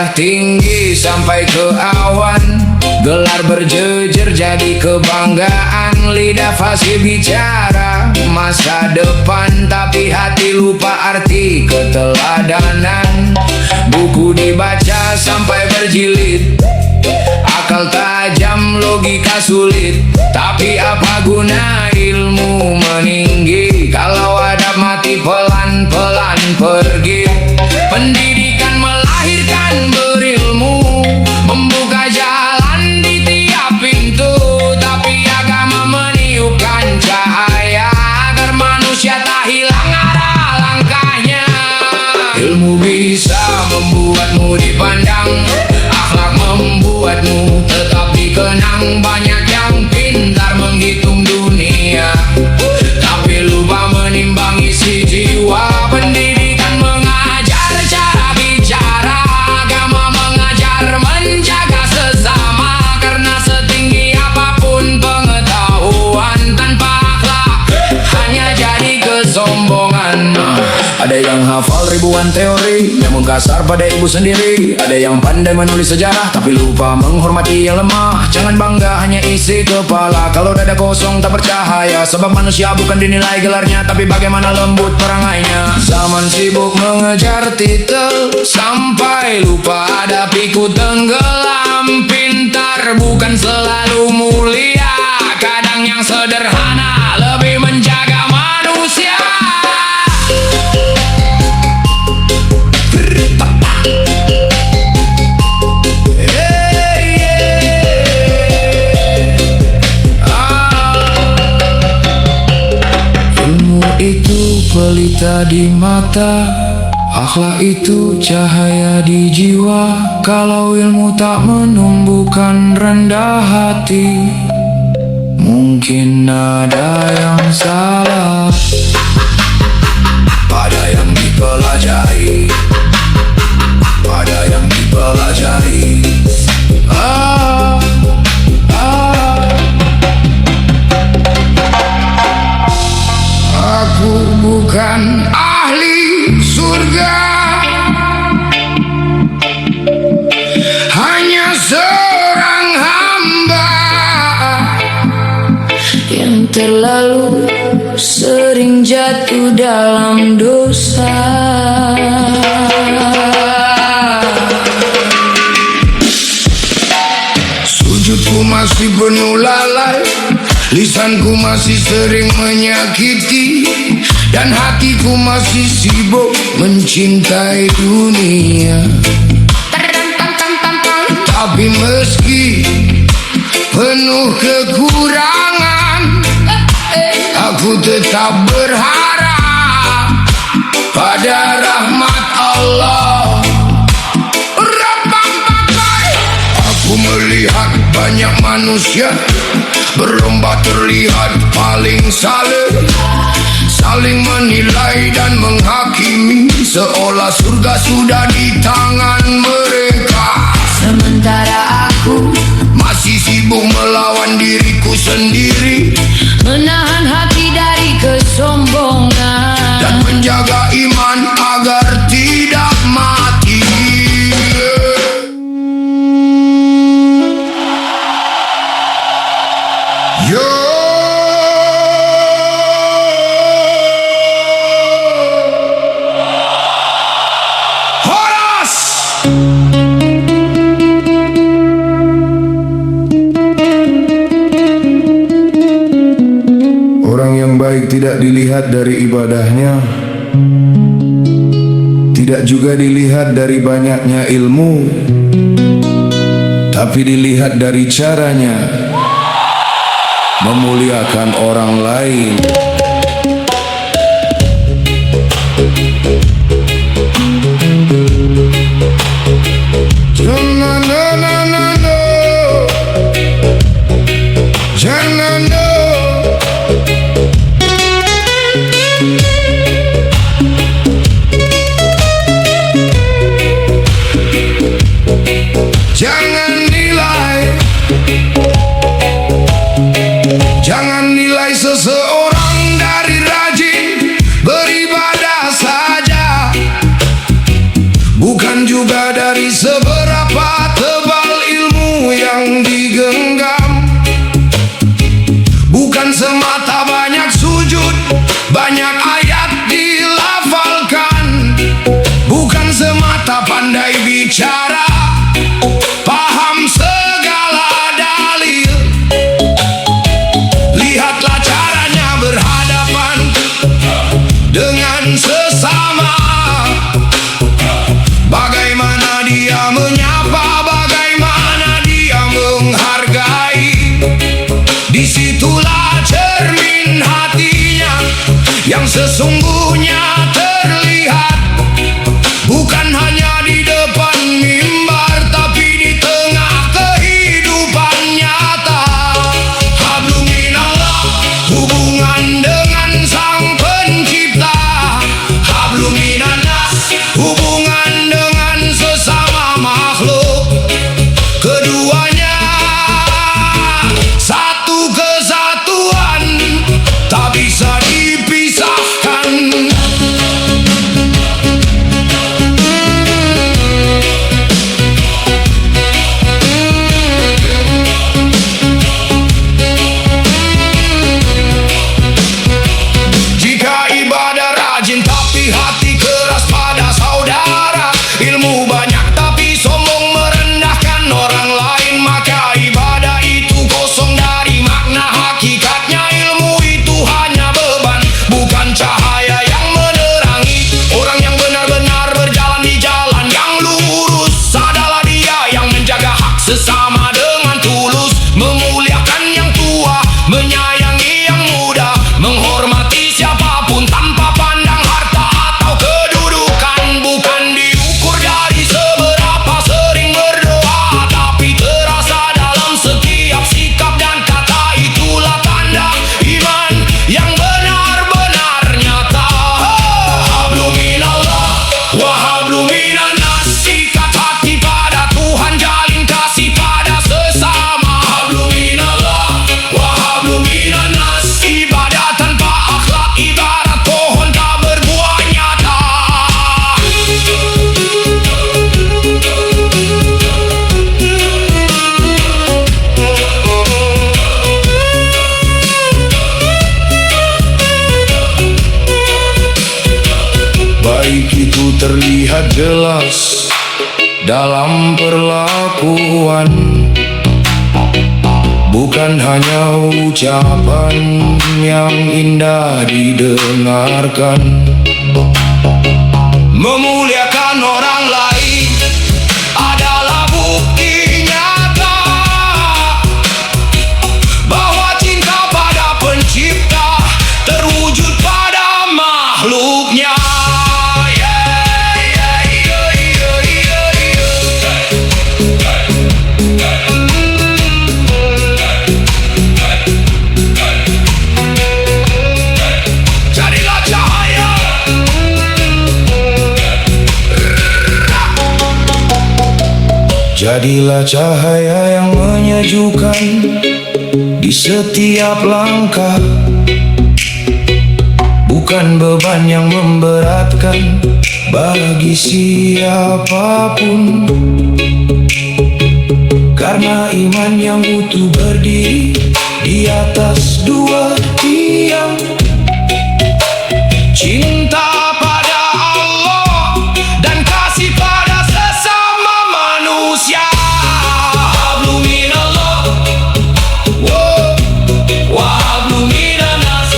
darjah tinggi sampai ke awan, gelar berjejer jadi kebanggaan. Lidah fasih bicara masa depan, tapi hati lupa arti keteladanan. Buku dibaca sampai berjilid, akal tajam logika sulit. Tapi apa guna ilmu meninggi kalau adab mati pelan-pelan pergi. Pendidikan melahirkan berilmu, membuka jalan di tiap pintu. Tapi agama meniupkan cahaya agar manusia tak hilang arah langkahnya. Ilmu bisa membuatmu dipandang, akhlak membuatmu tetap dikenang. Banyak yang pintar menghitung dunia, tapi lupa menimbang isi jiwa. Pendidikan mengajar cara bicara, agama mengajar menjaga sesama. Karena setinggi apapun pengetahuan, tanpa akhlak hanya jadi kesombongan. Ada yang hafal ribuan teori, namun kasar pada ibu sendiri. Ada yang pandai menulis sejarah, tapi lupa menghormati yang lemah. Jangan bangga hanya isi kepala kalau dada kosong tak bercahaya. Sebab manusia bukan dinilai gelarnya, tapi bagaimana lembut perangainya. Zaman sibuk mengejar titel, sampai lupa ada pikul tenggelam. Pintar bukan selalu mulia, kadang yang sederhana lebih menjaga manusia. Pelita di mata, akhlak itu cahaya di jiwa. Kalau ilmu tak menumbuhkan rendah hati, mungkin ada yang salah pada yang dipelajari, pada yang dipelajari. Aku bukan ahli surga, hanya seorang hamba yang terlalu sering jatuh dalam dosa. Sujudku masih penuh lalai, lisanku masih sering menyakiti, dan hatiku masih sibuk mencintai dunia. Tapi meski penuh kekurangan, aku tetap berharap pada rahmat Allah. Aku melihat banyak manusia berlomba terlihat paling saleh, saling menilai dan menghakimi, seolah surga sudah di tangan mereka. Sementara aku masih sibuk melawan diriku sendiri, menahan hati dari kesombongan, dan menjaga iman agar tidak mati. Orang yang baik tidak dilihat dari ibadahnya, tidak juga dilihat dari banyaknya ilmu, tapi dilihat dari caranya memuliakan orang lain. Jangan nilai seseorang dengan sesama. Bagaimana dia menyapa, bagaimana dia menghargai. Disitulah cermin hatinya yang sesungguhnya terlihat, bukan hanya di depan mimbar, tapi di tengah kehidupan nyata. Hablum minallah, hubungan dengan Sang Pencipta. Hablum minannas, hubungan dengan sesama makhluk. Keduanya satu kesatuan, tak bisa dipisahkan. Jika ibadah rajin tapi hati keras pada saudara, ilmu banyak tapi sombong merendahkan orang lain, maka ibadah itu kosong dari makna hakikatnya. Ilmu itu hanya beban, bukan cahaya yang menerangi. Orang yang benar-benar berjalan di jalan yang lurus adalah dia yang menjaga hak sesama dengan tulus, memuliakan yang tua, menyayangi yang muda, menghormati siapapun tanpa pandang harta atau kedudukan. Bukan diukur dari seberapa sering berdoa, tapi terasa dalam setiap sikap dan kata. Itulah tanda iman yang benar-benar nyata. Hablum minallah wa hablum minannas, sikat hati pada Tuhan, jalin kasih pada sesama. Hablum minallah wa hablum minannas, ibadah tanpa akhlak ibarat pohon tak berbuah nyata. Baik itu terlihat jelas dalam perlakuan, bukan hanya ucapan yang indah didengarkan. Memuliakan orang lain adalah bukti nyata bahwa cinta pada Pencipta terwujud pada makhluknya. Jadilah cahaya, jadilah cahaya yang menyejukkan di setiap langkah, bukan beban yang memberatkan bagi siapapun. Karena iman yang utuh berdiri di atas dua tiang, cinta pada Allah dan kasih pada sesama manusia. Hablum minallah wa hablum minannas.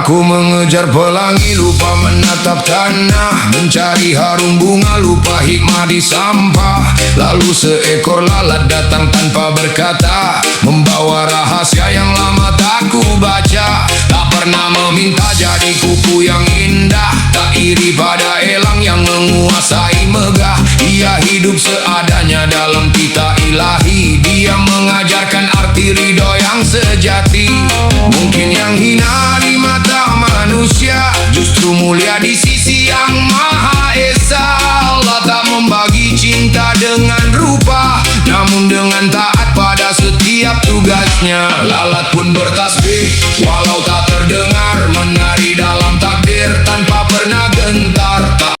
Aku mengejar pelangi, lupa menatap tanah, mencari harum bunga, lupa hikmah di sampah. Lalu seekor lalat datang tanpa berkata, membawa rahasia yang lama tak ku baca. Tak pernah meminta jadi kuku yang indah, tak iri pada elang yang menguasai megah. Ia hidup seadanya dalam tita ilahi, dia mengajarkan arti ridho yang sejati. Mungkin yang hina di mata manusia justru mulia di sisi yang Maha Esa. Allah tak membagi cinta dengan rupa, namun dengan taat pada setiap tugasnya. Lalat pun bertasbih walau tak terdengar, menari dalam